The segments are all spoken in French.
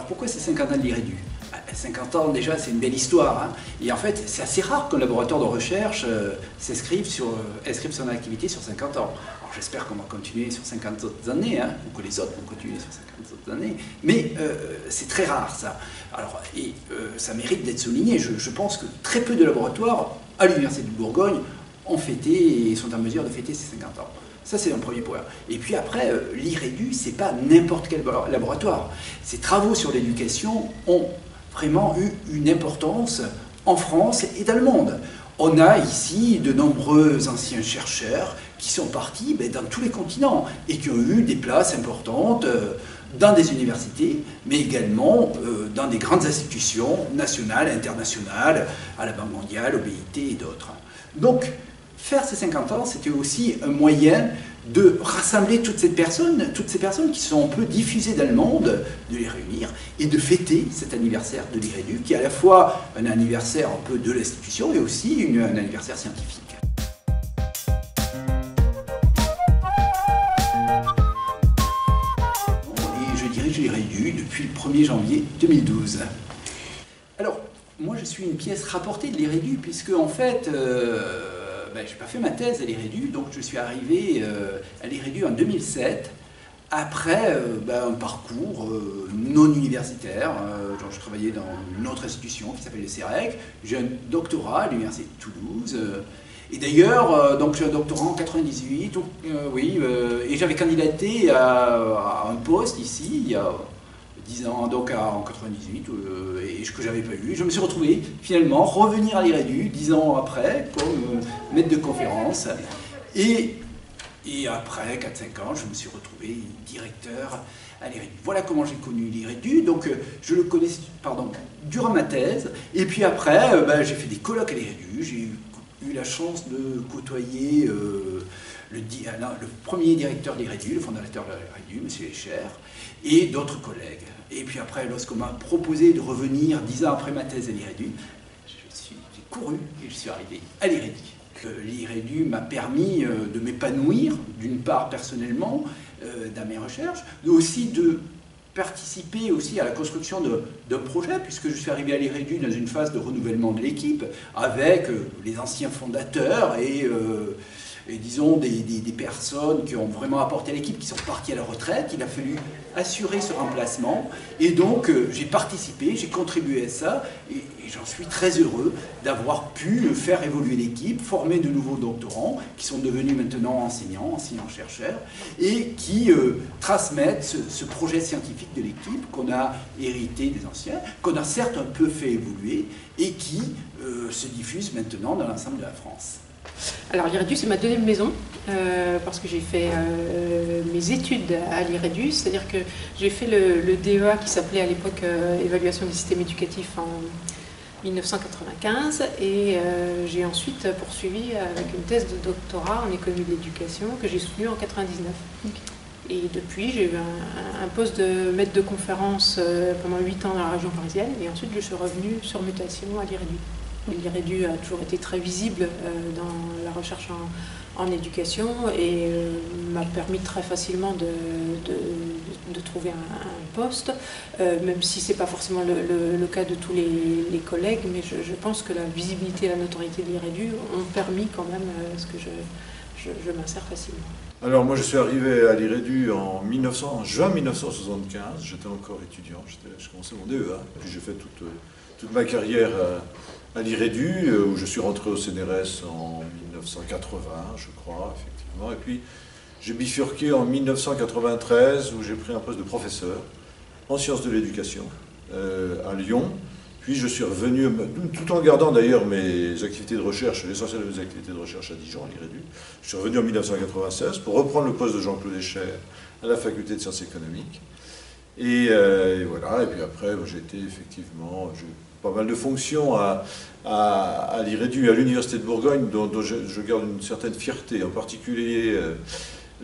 pourquoi c'est 50 ans de l'IREDU? 50 ans déjà, c'est une belle histoire. Hein. Et en fait, c'est assez rare qu'un laboratoire de recherche inscrive son activité sur 50 ans. Alors j'espère qu'on va continuer sur 50 autres années, hein, ou que les autres vont continuer sur 50 autres années. Mais c'est très rare ça. Alors, ça mérite d'être souligné. Je pense que très peu de laboratoires à l'Université de Bourgogne ont fêté et sont en mesure de fêter ces 50 ans. Ça, c'est un premier point. Et puis après, l'IREDU, c'est pas n'importe quel laboratoire. Ces travaux sur l'éducation ont vraiment eu une importance en France et dans le monde. On a ici de nombreux anciens chercheurs qui sont partis dans tous les continents et qui ont eu des places importantes dans des universités, mais également dans des grandes institutions nationales, internationales, à la Banque mondiale, au BIT et d'autres. Donc, faire ces 50 ans, c'était aussi un moyen de rassembler toutes ces personnes qui sont un peu diffusées dans le monde, de les réunir et de fêter cet anniversaire de l'IREDU, qui est à la fois un anniversaire un peu de l'institution et aussi un anniversaire scientifique. Et je dirige l'IREDU depuis le 1er janvier 2012. Alors, moi je suis une pièce rapportée de l'IREDU, puisque en fait, je n'ai pas fait ma thèse à l'IREDU, donc je suis arrivé à l'IREDU en 2007, après un parcours non universitaire. Je travaillais dans une autre institution qui s'appelle le CEREC, j'ai un doctorat à l'Université de Toulouse, et d'ailleurs, j'ai un doctorat en 98, et j'avais candidaté à un poste ici, il y a 10 ans, donc en 98, et que j'avais pas eu. Je me suis retrouvé finalement revenir à l'IREDU 10 ans après comme maître de conférence. Et après 4-5 ans, je me suis retrouvé directeur à l'IREDU. Voilà comment j'ai connu l'IREDU. Donc je le connais durant ma thèse. Et puis après, j'ai fait des colloques à l'IREDU. J'ai eu la chance de côtoyer le premier directeur de l'IREDU, le fondateur de l'IREDU, M. Escher, et d'autres collègues. Et puis après, lorsqu'on m'a proposé de revenir 10 ans après ma thèse à l'IREDU, j'ai couru et je suis arrivé à l'IREDU. L'IREDU m'a permis de m'épanouir, d'une part personnellement, dans mes recherches, mais aussi de participer aussi à la construction d'un projet, puisque je suis arrivé à l'IREDU dans une phase de renouvellement de l'équipe, avec les anciens fondateurs et disons des personnes qui ont vraiment apporté à l'équipe, qui sont parties à la retraite. Il a fallu assurer ce remplacement, et donc j'ai participé, j'ai contribué à ça, et j'en suis très heureux d'avoir pu faire évoluer l'équipe, former de nouveaux doctorants qui sont devenus maintenant enseignants-chercheurs, et qui transmettent ce projet scientifique de l'équipe qu'on a hérité des anciens, qu'on a certes un peu fait évoluer, et qui se diffuse maintenant dans l'ensemble de la France. Alors l'IREDU, c'est ma deuxième maison, parce que j'ai fait mes études à l'IREDU, c'est-à-dire que j'ai fait le DEA qui s'appelait à l'époque Évaluation des systèmes éducatifs en 1995, et j'ai ensuite poursuivi avec une thèse de doctorat en économie de l'éducation que j'ai soutenue en 1999. Okay. Et depuis, j'ai eu un poste de maître de conférence pendant 8 ans dans la région parisienne, et ensuite je suis revenue sur mutation à l'IREDU. L'IREDU a toujours été très visible dans la recherche en éducation et m'a permis très facilement de trouver un poste, même si ce n'est pas forcément le cas de tous les collègues, mais je pense que la visibilité et la notoriété de l'IREDU ont permis quand même ce que je m'insère facilement. Alors moi je suis arrivé à l'IREDU en juin 1975, j'étais encore étudiant, je commençais mon DEA, puis j'ai fait toute ma carrière à l'IREDU, où je suis rentré au CNRS en 1980, je crois, effectivement, et puis j'ai bifurqué en 1993, où j'ai pris un poste de professeur en sciences de l'éducation à Lyon, puis je suis revenu, tout en gardant d'ailleurs mes activités de recherche, l'essentiel de mes activités de recherche à Dijon, à l'IREDU, je suis revenu en 1996 pour reprendre le poste de Jean-Claude Escher à la faculté de sciences économiques, et voilà, et puis après j'ai été effectivement... pas mal de fonctions à l'IREDU, à l'Université de Bourgogne, dont je garde une certaine fierté, en particulier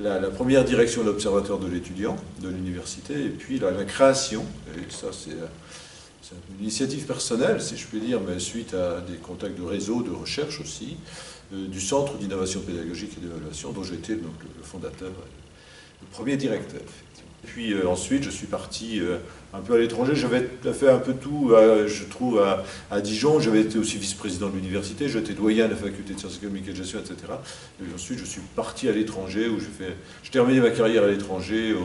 la première direction de l'Observatoire de l'étudiant de l'université, et puis la création, et ça c'est une initiative personnelle, si je puis dire, mais suite à des contacts de réseau, de recherche aussi, du Centre d'innovation pédagogique et d'évaluation, dont j'ai été donc, le fondateur, le premier directeur, effectivement. Puis ensuite, je suis parti un peu à l'étranger. J'avais fait un peu tout, je trouve, à Dijon. J'avais été aussi vice-président de l'université. J'étais doyen de la faculté de sciences économiques et de gestion, etc. Et ensuite, je suis parti à l'étranger, où j'ai terminé ma carrière à l'étranger,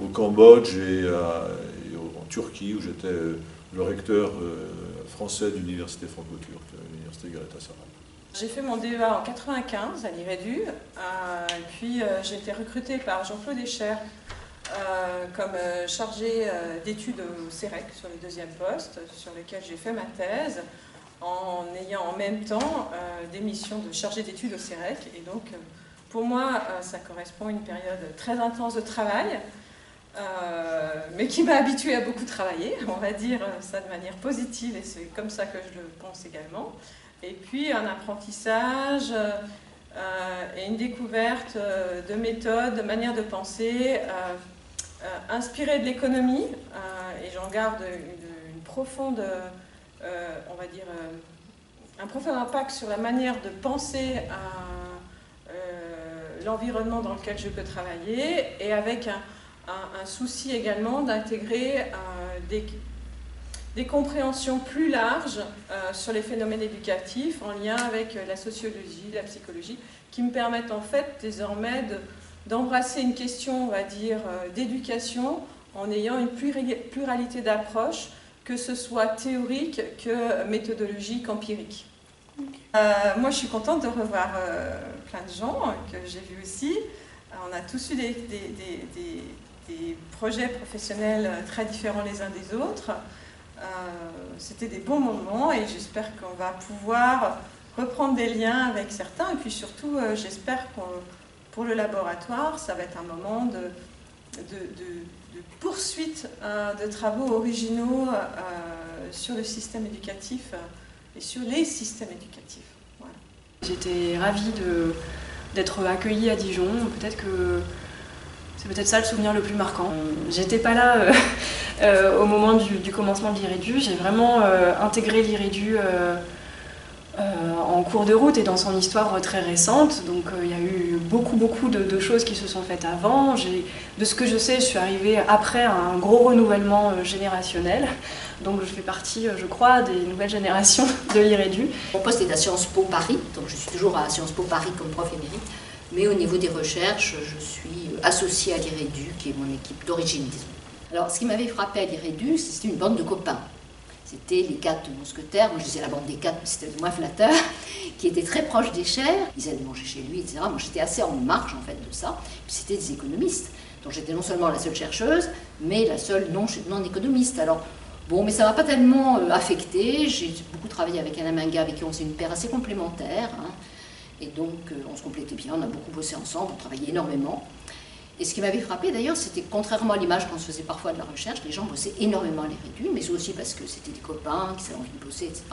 au Cambodge et en Turquie, où j'étais le recteur français de l'université franco-turque, l'université Galatasaray. J'ai fait mon DEA en 1995 à l'IREDU, et puis j'ai été recrutée par Jean-Claude Escher comme chargée d'études au CEREC sur le deuxième poste, sur lequel j'ai fait ma thèse, en ayant en même temps des missions de chargée d'études au CEREC. Et donc, pour moi, ça correspond à une période très intense de travail, mais qui m'a habituée à beaucoup travailler, on va dire ça de manière positive, et c'est comme ça que je le pense également. Et puis un apprentissage et une découverte de méthodes, de manières de penser, inspirées de l'économie, et j'en garde une profonde, on va dire, un profond impact sur la manière de penser à l'environnement dans lequel je peux travailler, et avec un souci également d'intégrer des compréhensions plus larges sur les phénomènes éducatifs en lien avec la sociologie, la psychologie, qui me permettent en fait désormais d'embrasser une question, on va dire, d'éducation en ayant une pluralité d'approches, que ce soit théorique que méthodologique, empirique. Moi, je suis contente de revoir plein de gens que j'ai vus aussi. On a tous eu des projets professionnels très différents les uns des autres. C'était des bons moments et j'espère qu'on va pouvoir reprendre des liens avec certains. Et puis surtout, j'espère que pour le laboratoire, ça va être un moment de poursuite de travaux originaux sur le système éducatif et sur les systèmes éducatifs. Voilà. J'étais ravie d'être accueillie à Dijon. Peut-être que c'est peut-être ça le souvenir le plus marquant. J'étais pas là au moment du commencement de l'IREDU. J'ai vraiment intégré l'IREDU en cours de route et dans son histoire très récente. Donc il y a eu beaucoup de choses qui se sont faites avant. De ce que je sais, je suis arrivée après un gros renouvellement générationnel. Donc je fais partie, je crois, des nouvelles générations de l'IREDU. Mon poste est à Sciences Po Paris, donc je suis toujours à Sciences Po Paris comme prof émérite. Mais au niveau des recherches, je suis associée à l'IREDU, qui est mon équipe d'origine, disons. Alors, ce qui m'avait frappé à l'IREDU, c'était une bande de copains. C'était les 4 mousquetaires, moi je disais la bande des 4, mais c'était le moins flatteur, qui étaient très proches d'Escher. Ils allaient manger chez lui, etc. Moi j'étais assez en marge, en fait, de ça. Puis c'était des économistes. Donc j'étais non seulement la seule chercheuse, mais la seule non économiste. Alors, bon, mais ça ne m'a pas tellement affectée. J'ai beaucoup travaillé avec Alain Minga, avec qui on s'est une paire assez complémentaire. Hein. Et donc, on se complétait bien, on a beaucoup bossé ensemble, on travaillait énormément. Et ce qui m'avait frappé d'ailleurs, c'était que contrairement à l'image qu'on se faisait parfois de la recherche, les gens bossaient énormément à l'IREDU, mais aussi parce que c'était des copains qui avaient envie de bosser, etc.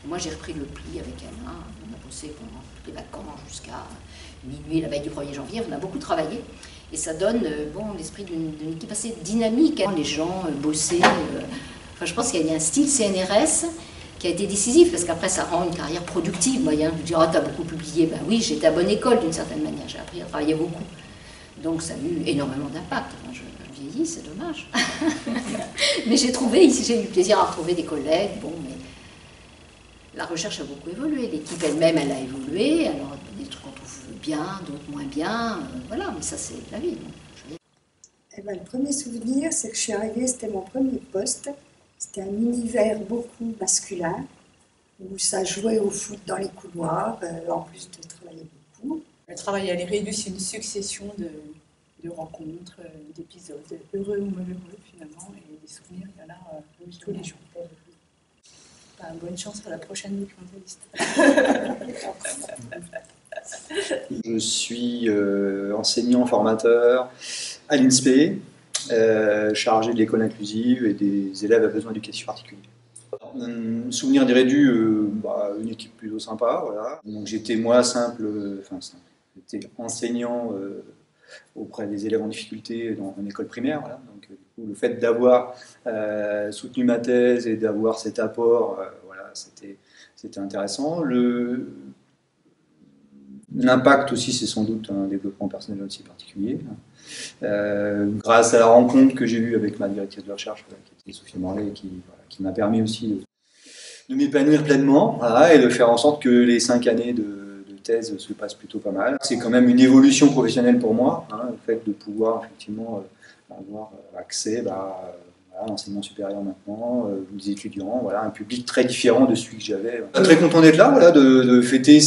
Et moi, j'ai repris le pli avec Alain, on a bossé pendant les vacances jusqu'à minuit, la veille du 1er janvier, on a beaucoup travaillé. Et ça donne bon, l'esprit d'une équipe assez dynamique. Les gens bossaient, enfin, je pense qu'il y a un style CNRS qui a été décisif, parce qu'après ça rend une carrière productive. Moyen de dire, oh, t'as beaucoup publié, ben oui, j'étais à bonne école d'une certaine manière, j'ai appris à travailler beaucoup. Donc ça a eu énormément d'impact. Enfin, je vieillis, c'est dommage. Mais j'ai eu plaisir à retrouver des collègues, bon, mais la recherche a beaucoup évolué, l'équipe elle-même, elle a évolué, alors des trucs qu'on trouve bien, d'autres moins bien, voilà, mais ça c'est la vie. Eh ben, le premier souvenir, c'est que je suis arrivée, c'était mon premier poste. C'était un univers beaucoup masculin, où ça jouait au foot dans les couloirs, en plus de travailler beaucoup. Le travail à l'IREDU, c'est une succession de rencontres, d'épisodes, heureux ou malheureux finalement, et des souvenirs, il y en a tous les jours. Bonne chance à la prochaine documentaliste. Je suis enseignant formateur à l'INSPE, chargé de l'école inclusive et des élèves à besoins éducatifs particuliers. Souvenir d'IREDU, une équipe plutôt sympa, voilà. Donc j'étais moi j'étais enseignant auprès des élèves en difficulté dans une école primaire, voilà. Donc du coup, le fait d'avoir soutenu ma thèse et d'avoir cet apport, voilà, c'était intéressant. L'impact aussi, c'est sans doute un développement personnel aussi particulier. Grâce à la rencontre que j'ai eue avec ma directrice de recherche, qui était Sophie Morlet, qui m'a permis aussi de m'épanouir pleinement, voilà, et de faire en sorte que les 5 années de thèse se passent plutôt pas mal. C'est quand même une évolution professionnelle pour moi, hein, le fait de pouvoir effectivement avoir accès à l'enseignement supérieur maintenant, des étudiants, voilà, un public très différent de celui que j'avais. Très content d'être là, voilà, de fêter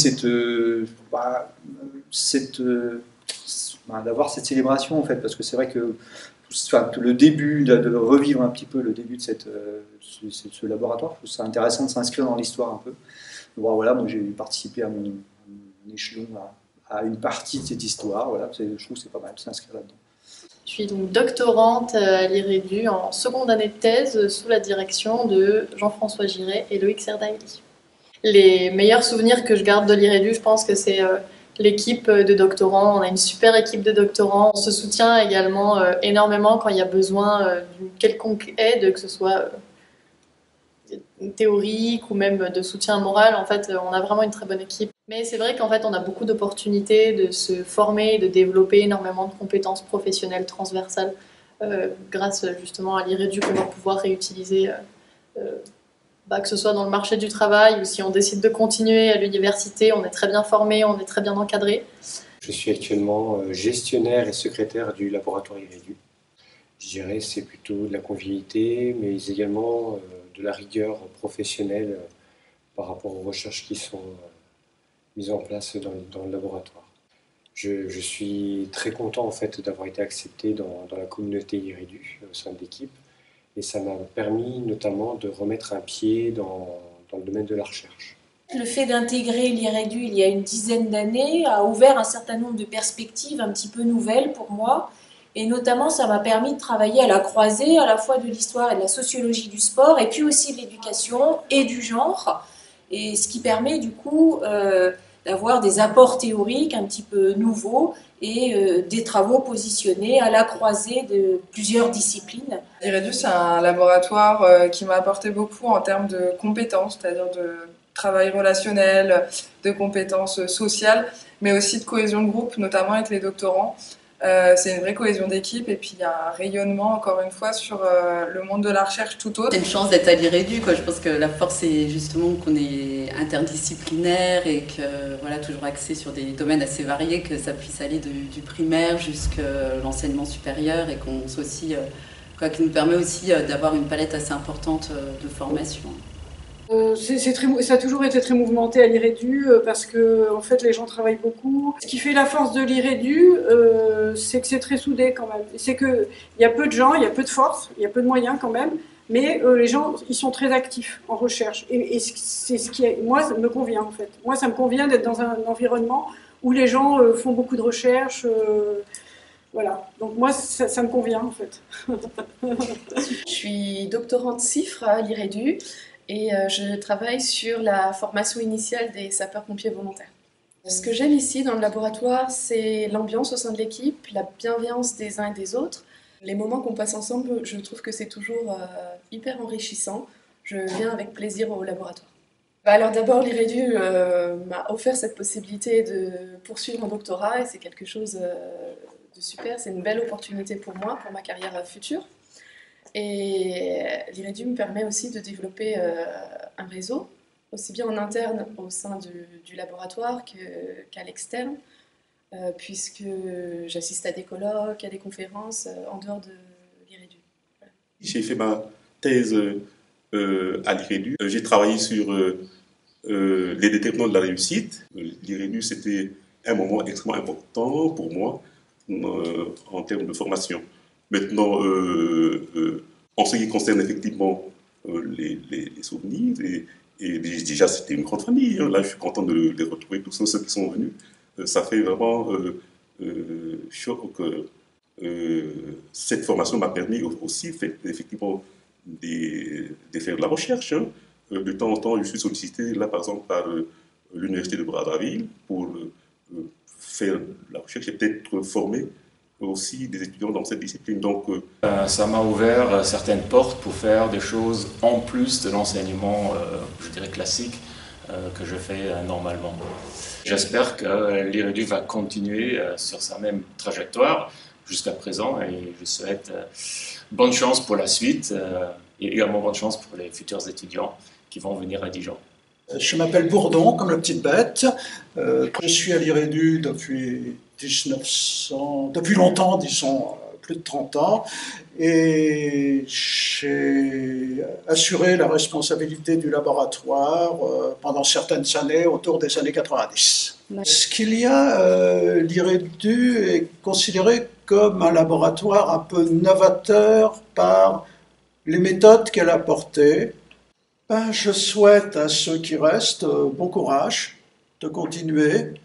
d'avoir cette célébration en fait, parce que c'est vrai que le début, de revivre un petit peu le début de ce laboratoire, je trouve ça intéressant de s'inscrire dans l'histoire un peu. Bon, voilà, moi j'ai participé à mon échelon à une partie de cette histoire, voilà, je trouve que c'est pas mal de s'inscrire là-dedans. Je suis donc doctorante à l'IREDU en seconde année de thèse sous la direction de Jean-François Giret et Loïc Serdaïli. Les meilleurs souvenirs que je garde de l'IREDU, je pense que c'est l'équipe de doctorants. On a une super équipe de doctorants. On se soutient également énormément quand il y a besoin d'une quelconque aide, que ce soit théorique ou même de soutien moral. En fait, on a vraiment une très bonne équipe. Mais c'est vrai qu'en fait, on a beaucoup d'opportunités de se former, de développer énormément de compétences professionnelles transversales grâce justement à l'IREDU qu'on va pouvoir réutiliser, que ce soit dans le marché du travail ou si on décide de continuer à l'université, on est très bien formé, on est très bien encadré. Je suis actuellement gestionnaire et secrétaire du laboratoire IREDU. Je dirais c'est plutôt de la convivialité, mais également de la rigueur professionnelle par rapport aux recherches qui sont mises en place dans le laboratoire. Je suis très content en fait d'avoir été accepté dans la communauté IREDU au sein de l'équipe, et ça m'a permis notamment de remettre un pied dans le domaine de la recherche. Le fait d'intégrer l'IREDU il y a une dizaine d'années a ouvert un certain nombre de perspectives un petit peu nouvelles pour moi. Et notamment, ça m'a permis de travailler à la croisée à la fois de l'histoire et de la sociologie du sport, et puis aussi de l'éducation et du genre. Et ce qui permet du coup d'avoir des apports théoriques un petit peu nouveaux et des travaux positionnés à la croisée de plusieurs disciplines. L'IREDU, c'est un laboratoire qui m'a apporté beaucoup en termes de compétences, c'est-à-dire de travail relationnel, de compétences sociales, mais aussi de cohésion de groupe, notamment avec les doctorants. C'est une vraie cohésion d'équipe, et puis il y a un rayonnement, encore une fois, sur le monde de la recherche tout autre. C'est une chance d'être à l'IREDU, quoi. Je pense que la force, c'est justement qu'on est interdisciplinaire et que, voilà, toujours axé sur des domaines assez variés, que ça puisse aller du primaire jusqu'à l'enseignement supérieur, et qu'on soit aussi, qui nous permet aussi d'avoir une palette assez importante de formation. Ça a toujours été très mouvementé à l'IREDU parce que en fait les gens travaillent beaucoup. Ce qui fait la force de l'IREDU, c'est que c'est très soudé quand même. C'est qu'il y a peu de gens, il y a peu de force, il y a peu de moyens quand même, mais les gens ils sont très actifs en recherche. Et c'est ce qui, moi, ça me convient en fait. Moi, ça me convient d'être dans un environnement où les gens font beaucoup de recherche. Voilà, donc moi ça me convient en fait. Je suis doctorante CIFRE à l'IREDU. Et je travaille sur la formation initiale des sapeurs-pompiers volontaires. Ce que j'aime ici dans le laboratoire, c'est l'ambiance au sein de l'équipe, la bienveillance des uns et des autres. Les moments qu'on passe ensemble, je trouve que c'est toujours hyper enrichissant. Je viens avec plaisir au laboratoire. Alors d'abord, l'IREDU m'a offert cette possibilité de poursuivre un doctorat, et c'est quelque chose de super. C'est une belle opportunité pour moi, pour ma carrière future. Et l'IREDU me permet aussi de développer un réseau, aussi bien en interne au sein du laboratoire qu'à l'externe, puisque j'assiste à des colloques, à des conférences en dehors de l'IREDU. Voilà. J'ai fait ma thèse à l'IREDU. J'ai travaillé sur les déterminants de la réussite. L'IREDU, c'était un moment extrêmement important pour moi en termes de formation. Maintenant, en ce qui concerne effectivement les souvenirs, et déjà c'était une grande famille, hein, là je suis content de les retrouver, tous ceux qui sont venus, ça fait vraiment chaud que cette formation m'a permis aussi effectivement de faire de la recherche. Hein. De temps en temps, je suis sollicité, là par exemple, par l'université de Brazzaville pour faire de la recherche et peut-être former aussi des étudiants dans cette discipline. Donc, ça m'a ouvert certaines portes pour faire des choses en plus de l'enseignement, je dirais classique, que je fais normalement. J'espère que l'IREDU va continuer sur sa même trajectoire jusqu'à présent et je souhaite bonne chance pour la suite et également bonne chance pour les futurs étudiants qui vont venir à Dijon. Je m'appelle Bourdon, comme la petite bête. Je suis à l'IREDU depuis longtemps, disons plus de 30 ans, et j'ai assuré la responsabilité du laboratoire pendant certaines années, autour des années 90. Ce qu'il y a, l'IREDU est considéré comme un laboratoire un peu novateur par les méthodes qu'elle a portées. Je souhaite à ceux qui restent bon courage de continuer.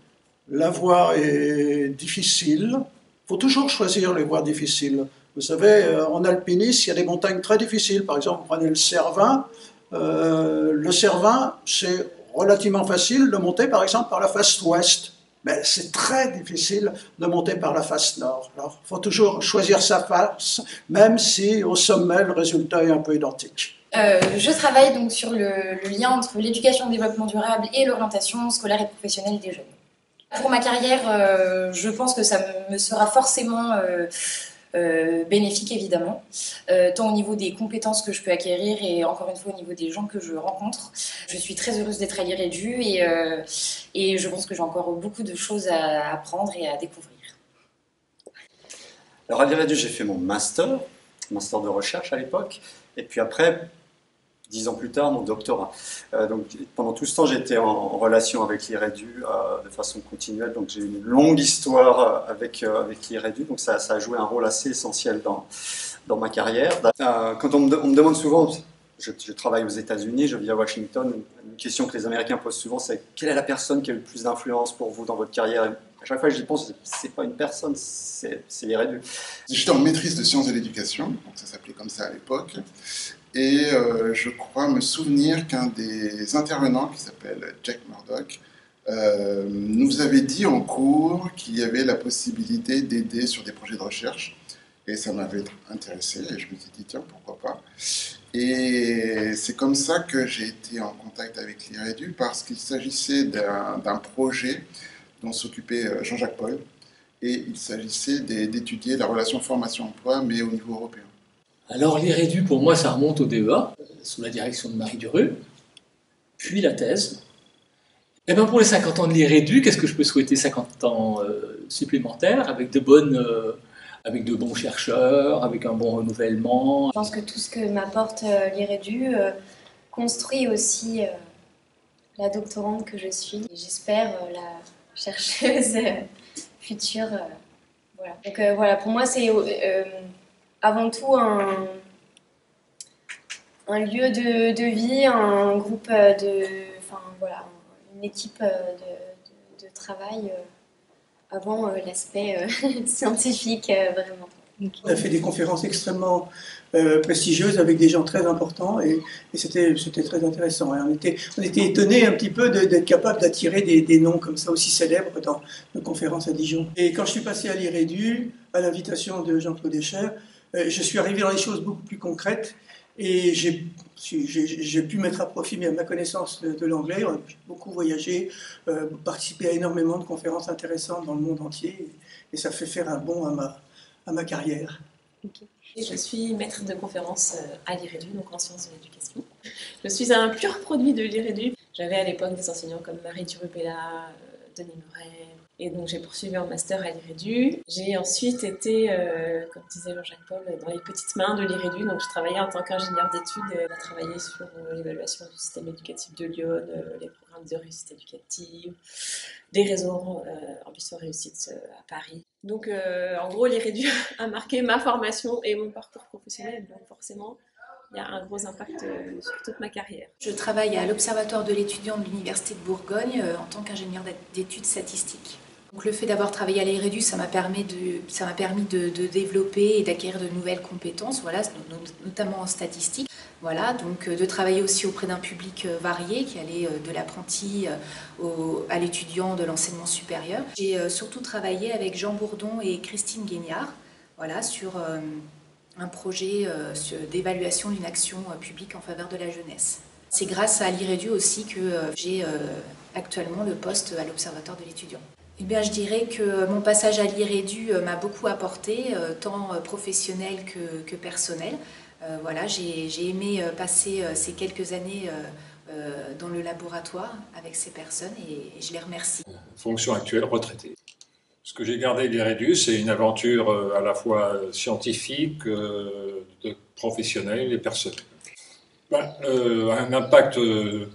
La voie est difficile. Il faut toujours choisir les voies difficiles. Vous savez, en alpinisme, il y a des montagnes très difficiles. Par exemple, prenez le Cervin. Le Cervin, c'est relativement facile de monter, par exemple, par la face ouest. Mais c'est très difficile de monter par la face nord. Alors, il faut toujours choisir sa face, même si au sommet, le résultat est un peu identique. Je travaille donc sur le lien entre l'éducation au développement durable et l'orientation scolaire et professionnelle des jeunes. Pour ma carrière, je pense que ça me sera forcément bénéfique, évidemment, tant au niveau des compétences que je peux acquérir et encore une fois au niveau des gens que je rencontre. Je suis très heureuse d'être à l'IREDU et je pense que j'ai encore beaucoup de choses à apprendre et à découvrir. Alors à l'IREDU, j'ai fait mon master de recherche à l'époque, et puis après, 10 ans plus tard, mon doctorat. Donc, pendant tout ce temps, j'étais en relation avec l'IREDU de façon continuelle. Donc, j'ai une longue histoire avec l'IREDU. Donc, ça a joué un rôle assez essentiel dans ma carrière. Quand on me demande souvent, je travaille aux États-Unis, je vis à Washington, une question que les Américains posent souvent, c'est quelle est la personne qui a eu le plus d'influence pour vous dans votre carrière? À chaque fois que j'y pense, c'est pas une personne, c'est l'IREDU. J'étais en maîtrise de sciences de l'éducation, donc ça s'appelait comme ça à l'époque. Et je crois me souvenir qu'un des intervenants, qui s'appelle Jack Murdoch, nous avait dit en cours qu'il y avait la possibilité d'aider sur des projets de recherche. Et ça m'avait intéressé, et je me suis dit, tiens, pourquoi pas. Et c'est comme ça que j'ai été en contact avec l'IREDU, parce qu'il s'agissait d'un projet dont s'occupait Jean-Jacques Paul, et il s'agissait d'étudier la relation formation-emploi, mais au niveau européen. Alors l'IREDU, pour moi, ça remonte au DEA, sous la direction de Marie Duru, puis la thèse. Et bien pour les 50 ans de l'IREDU, qu'est-ce que je peux souhaiter? 50 ans supplémentaires, avec de bons chercheurs, avec un bon renouvellement. Je pense que tout ce que m'apporte l'IREDU construit aussi la doctorante que je suis. J'espère la chercheuse future. Voilà. Donc voilà, pour moi c'est avant tout un lieu de vie, un groupe une équipe de travail avant l'aspect scientifique vraiment. On a fait des conférences extrêmement prestigieuses avec des gens très importants et c'était très intéressant. On était étonnés un petit peu d'être capable d'attirer des noms comme ça aussi célèbres dans nos conférences à Dijon. Et quand je suis passé à l'IREDU, à l'invitation de Jean-Claude Escher, je suis arrivé dans des choses beaucoup plus concrètes et j'ai pu mettre à profit ma connaissance de l'anglais. J'ai beaucoup voyagé, participé à énormément de conférences intéressantes dans le monde entier et ça fait faire un bond à ma carrière. Okay. Je suis maître de conférence à l'IREDU, donc en sciences de l'éducation. Je suis un pur produit de l'IREDU. J'avais à l'époque des enseignants comme Marie Durupella, Denis Murray, et donc j'ai poursuivi un master à l'IREDU. J'ai ensuite été, comme disait Jean-Jacques Paul, dans les petites mains de l'IREDU. Donc je travaillais en tant qu'ingénieur d'études. J'ai travaillé sur l'évaluation du système éducatif de Lyon, les programmes de réussite éducative, des réseaux ambition réussite à Paris. Donc en gros, l'IREDU a marqué ma formation et mon parcours professionnel. Donc forcément, il y a un gros impact sur toute ma carrière. Je travaille à l'Observatoire de l'étudiant de l'Université de Bourgogne en tant qu'ingénieur d'études statistiques. Donc, le fait d'avoir travaillé à l'IREDU, ça m'a permis de développer et d'acquérir de nouvelles compétences, voilà, notamment en statistique. Voilà, donc de travailler aussi auprès d'un public varié qui allait de l'apprenti à l'étudiant de l'enseignement supérieur. J'ai surtout travaillé avec Jean Bourdon et Christine Guignard, voilà, sur un projet d'évaluation d'une action publique en faveur de la jeunesse. C'est grâce à l'IREDU aussi que j'ai actuellement le poste à l'Observatoire de l'étudiant. Eh bien, je dirais que mon passage à l'IREDU m'a beaucoup apporté, tant professionnel que personnel. Voilà, j'ai aimé passer ces quelques années dans le laboratoire avec ces personnes et je les remercie. Fonction actuelle, retraité. Ce que j'ai gardé de l'IREDU, c'est une aventure à la fois scientifique, professionnelle et personnelle. Un impact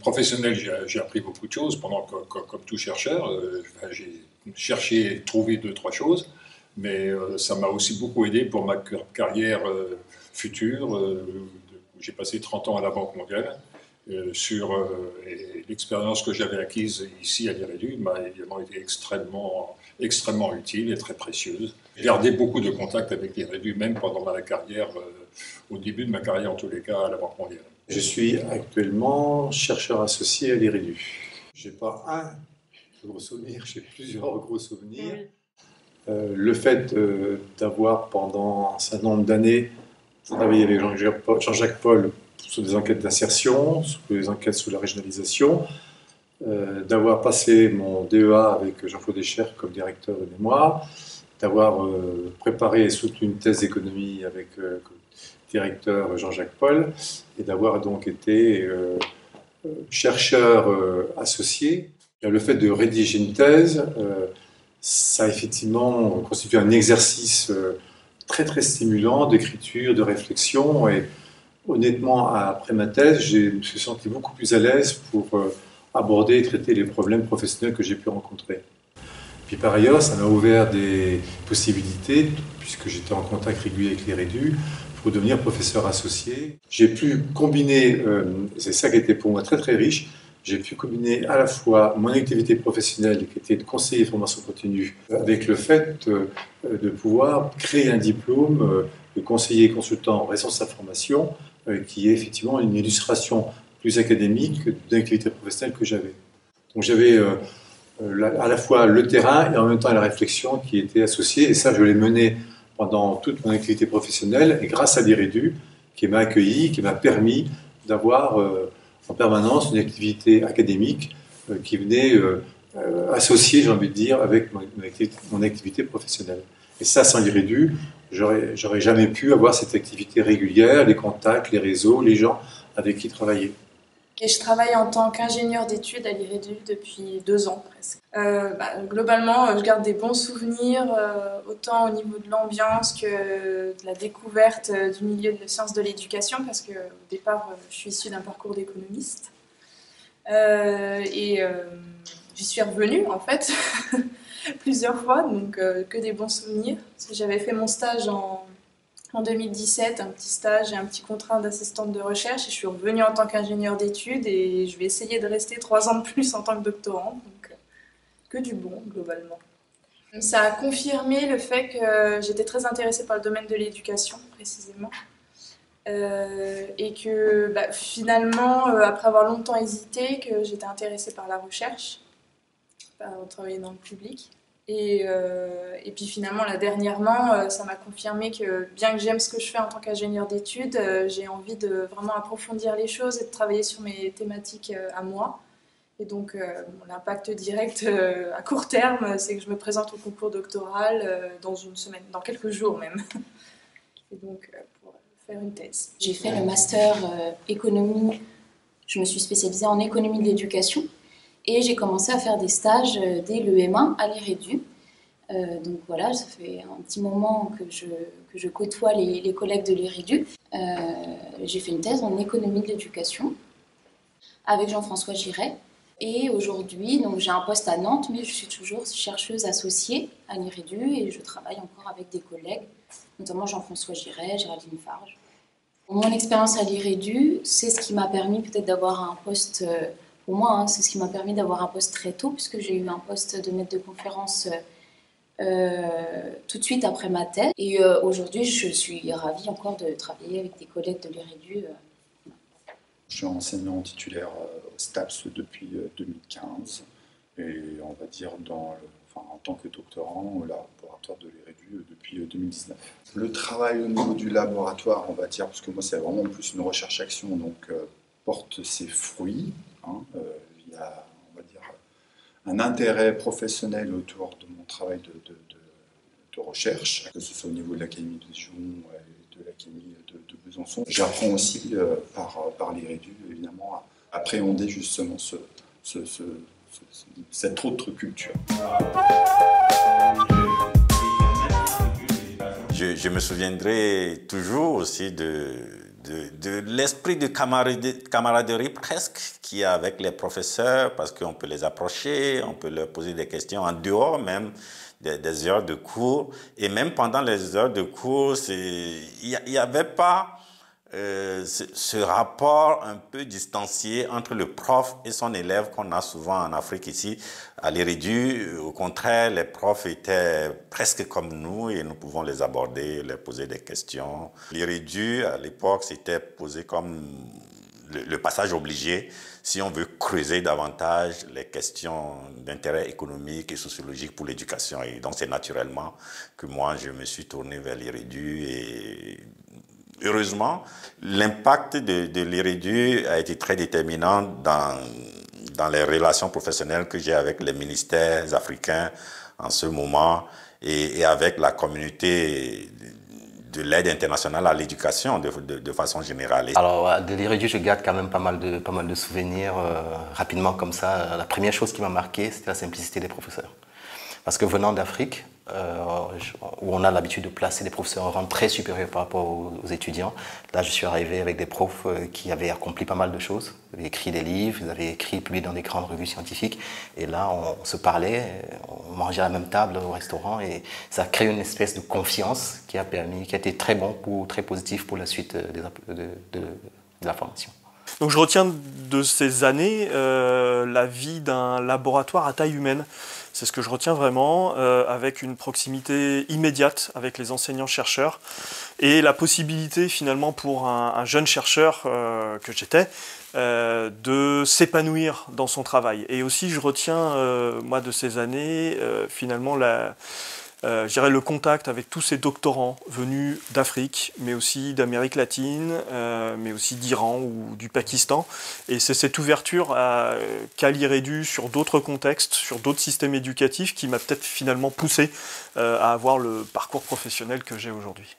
professionnel, j'ai appris beaucoup de choses pendant comme tout chercheur. J'ai cherché et trouvé 2-3 choses, mais ça m'a aussi beaucoup aidé pour ma carrière future. J'ai passé 30 ans à la Banque mondiale. Et l'expérience que j'avais acquise ici à l'IREDU m'a évidemment été extrêmement utile et très précieuse. J'ai gardé beaucoup de contacts avec l'IREDU, même pendant ma carrière, au début de ma carrière en tous les cas à la Banque mondiale. Je suis actuellement chercheur associé à l'IREDU. Je n'ai pas un gros souvenir, j'ai plusieurs gros souvenirs. Le fait d'avoir pendant un certain nombre d'années travaillé avec Jean-Jacques Paul sur des enquêtes d'insertion, sur des enquêtes sur la régionalisation, d'avoir passé mon DEA avec Jean-Claude Escher comme directeur de mémoire, d'avoir préparé et soutenu une thèse d'économie avec directeur Jean-Jacques Paul, et d'avoir donc été chercheur associé. Le fait de rédiger une thèse, ça a effectivement constitué un exercice très stimulant d'écriture, de réflexion, et honnêtement, après ma thèse, je me suis senti beaucoup plus à l'aise pour aborder et traiter les problèmes professionnels que j'ai pu rencontrer. Puis par ailleurs, ça m'a ouvert des possibilités, puisque j'étais en contact régulier avec l'IREDU, pour devenir professeur associé. J'ai pu combiner, c'est ça qui était pour moi très riche, j'ai pu combiner à la fois mon activité professionnelle, qui était de conseiller de formation continue, avec le fait de pouvoir créer un diplôme de conseiller consultant en responsable formation, qui est effectivement une illustration plus académique de l'activité professionnelle que j'avais. Donc j'avais à la fois le terrain et en même temps la réflexion qui était associée, et ça je l'ai mené pendant toute mon activité professionnelle, et grâce à l'IREDU, qui m'a accueilli, qui m'a permis d'avoir en permanence une activité académique qui venait associer, j'ai envie de dire, avec mon activité professionnelle. Et ça, sans l'IREDU, j'aurais jamais pu avoir cette activité régulière, les contacts, les réseaux, les gens avec qui travailler. Et je travaille en tant qu'ingénieur d'études à l'IREDU depuis 2 ans presque. Globalement, je garde des bons souvenirs, autant au niveau de l'ambiance que de la découverte du milieu de sciences de l'éducation, parce qu'au départ, je suis issue d'un parcours d'économiste. J'y suis revenue, en fait, plusieurs fois, donc que des bons souvenirs. J'avais fait mon stage en 2017, un petit stage et un petit contrat d'assistante de recherche, et je suis revenue en tant qu'ingénieure d'études, et je vais essayer de rester 3 ans de plus en tant que doctorante, donc que du bon, globalement. Ça a confirmé le fait que j'étais très intéressée par le domaine de l'éducation, précisément, et que finalement, après avoir longtemps hésité, que j'étais intéressée par la recherche, par travailler dans le public. Et puis finalement, là, dernièrement, ça m'a confirmé que bien que j'aime ce que je fais en tant qu'ingénieur d'études, j'ai envie de vraiment approfondir les choses et de travailler sur mes thématiques à moi. Et donc, l'impact direct à court terme, c'est que je me présente au concours doctoral dans une semaine, dans quelques jours même. Et donc, pour faire une thèse. J'ai fait le master économie, je me suis spécialisée en économie de l'éducation. Et j'ai commencé à faire des stages dès le M1 à l'IREDU. Donc voilà, ça fait un petit moment que je côtoie les collègues de l'IREDU. J'ai fait une thèse en économie de l'éducation avec Jean-François Giret. Et aujourd'hui, donc j'ai un poste à Nantes, mais je suis toujours chercheuse associée à l'IREDU et je travaille encore avec des collègues, notamment Jean-François Giret, Géraldine Farge. Mon expérience à l'IREDU, c'est ce qui m'a permis peut-être d'avoir un poste... Pour moi, c'est ce qui m'a permis d'avoir un poste très tôt, puisque j'ai eu un poste de maître de conférence tout de suite après ma thèse. Et aujourd'hui, je suis ravie encore de travailler avec des collègues de l'IREDU. Je suis enseignant titulaire au STAPS depuis 2015, et on va dire en tant que doctorant au laboratoire de l'IREDU depuis 2019. Le travail au niveau du laboratoire, on va dire, parce que moi c'est vraiment plus une recherche-action, donc porte ses fruits. Il y a, on va dire, un intérêt professionnel autour de mon travail de recherche, que ce soit au niveau de l'Académie de Dijon et de l'Académie de Besançon. J'apprends aussi par l'IREDU, évidemment, à appréhender justement cette autre culture. Je me souviendrai toujours aussi de l'esprit de camaraderie presque qu'il y a avec les professeurs, parce qu'on peut les approcher, on peut leur poser des questions en dehors même des heures de cours. Et même pendant les heures de cours, il n'y avait pas ce rapport un peu distancié entre le prof et son élève qu'on a souvent en Afrique ici. À l'IREDU, au contraire, les profs étaient presque comme nous et nous pouvons les aborder, leur poser des questions. L'IREDU, à l'époque, c'était posé comme le passage obligé si on veut creuser davantage les questions d'intérêt économique et sociologique pour l'éducation. Et donc, c'est naturellement que moi, je me suis tourné vers l'IREDU et heureusement, l'impact de l'IREDU a été très déterminant dans les relations professionnelles que j'ai avec les ministères africains en ce moment et avec la communauté de l'aide internationale à l'éducation de façon générale. Alors, de l'IREDU, je garde quand même pas mal de souvenirs rapidement comme ça. La première chose qui m'a marqué, c'était la simplicité des professeurs. Parce que venant d'Afrique, où on a l'habitude de placer des professeurs en rang très supérieur par rapport aux étudiants, là je suis arrivé avec des profs qui avaient accompli pas mal de choses. Ils avaient écrit des livres, ils avaient publié dans des grandes revues scientifiques. Et là, on se parlait, on mangeait à la même table au restaurant. Et ça a créé une espèce de confiance qui a été très bon, très positif pour la suite de la formation. Donc je retiens de ces années la vie d'un laboratoire à taille humaine. C'est ce que je retiens vraiment, avec une proximité immédiate avec les enseignants-chercheurs et la possibilité finalement pour un jeune chercheur que j'étais de s'épanouir dans son travail. Et aussi je retiens, moi de ces années, finalement je dirais le contact avec tous ces doctorants venus d'Afrique, mais aussi d'Amérique latine, mais aussi d'Iran ou du Pakistan. Et c'est cette ouverture qu'a l'IREDU sur d'autres contextes, sur d'autres systèmes éducatifs qui m'a peut-être finalement poussé à avoir le parcours professionnel que j'ai aujourd'hui.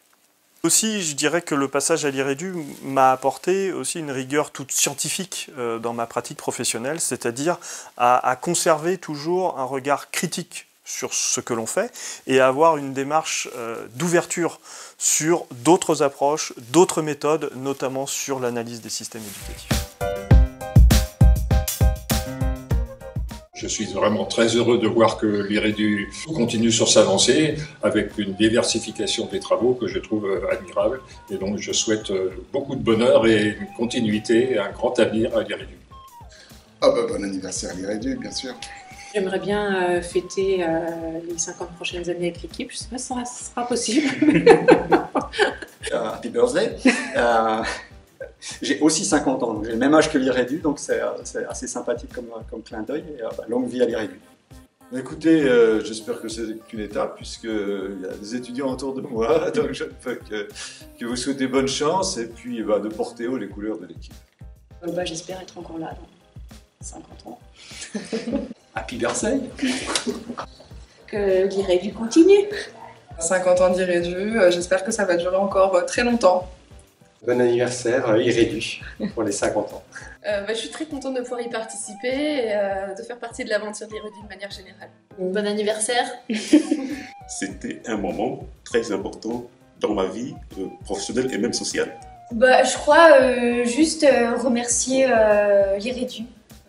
Aussi, je dirais que le passage à l'IREDU m'a apporté aussi une rigueur toute scientifique dans ma pratique professionnelle, c'est-à-dire à conserver toujours un regard critique sur ce que l'on fait et avoir une démarche d'ouverture sur d'autres approches, d'autres méthodes, notamment sur l'analyse des systèmes éducatifs. Je suis vraiment très heureux de voir que l'IREDU continue sur sa lancée avec une diversification des travaux que je trouve admirable. Et donc je souhaite beaucoup de bonheur et une continuité et un grand avenir à l'IREDU. Ah bah, bon anniversaire à l'IREDU, bien sûr. J'aimerais bien fêter les 50 prochaines années avec l'équipe. Je ne sais pas si ça sera possible. Happy birthday. J'ai aussi 50 ans, j'ai le même âge que l'IREDU, donc c'est assez sympathique comme clin d'œil. Et longue vie à l'IREDU. Écoutez, j'espère que c'est qu'une étape, puisqu'il y a des étudiants autour de moi, donc je ne peux que vous souhaiter bonne chance et puis de porter haut les couleurs de l'équipe. J'espère être encore là dans 50 ans. Happy birthday. Que l'IREDU continue. 50 ans d'IREDU, j'espère que ça va durer encore très longtemps. Bon anniversaire IREDU pour les 50 ans. Je suis très contente de pouvoir y participer et de faire partie de l'aventure d'IREDU de manière générale. Bon anniversaire. C'était un moment très important dans ma vie professionnelle et même sociale. Je crois juste remercier l'IREDU.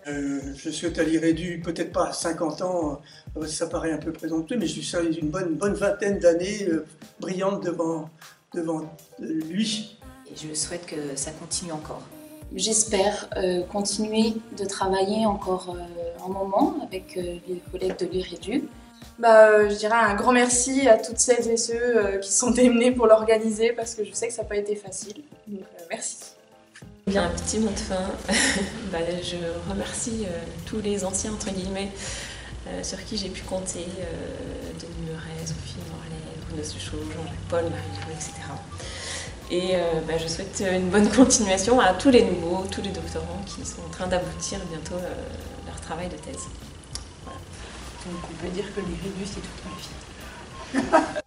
Je souhaite à l'IREDU, peut-être pas 50 ans, ça paraît un peu présomptueux, mais je suis une bonne vingtaine d'années brillantes devant lui. Et je souhaite que ça continue encore. J'espère continuer de travailler encore un moment avec les collègues de l'IREDU. Je dirais un grand merci à toutes celles et ceux qui sont démenés pour l'organiser parce que je sais que ça n'a pas été facile. Donc merci. Bien, un petit mot de fin. Je remercie tous les anciens, entre guillemets, sur qui j'ai pu compter, Denis Meuret, Sophie Morlet, Bruno Suchot, Jean-Jacques Paul, Marie-Lou, etc. Et je souhaite une bonne continuation à tous les nouveaux, tous les doctorants qui sont en train d'aboutir bientôt leur travail de thèse. Voilà. Donc on peut dire que l'IREDU, c'est toute ma vie.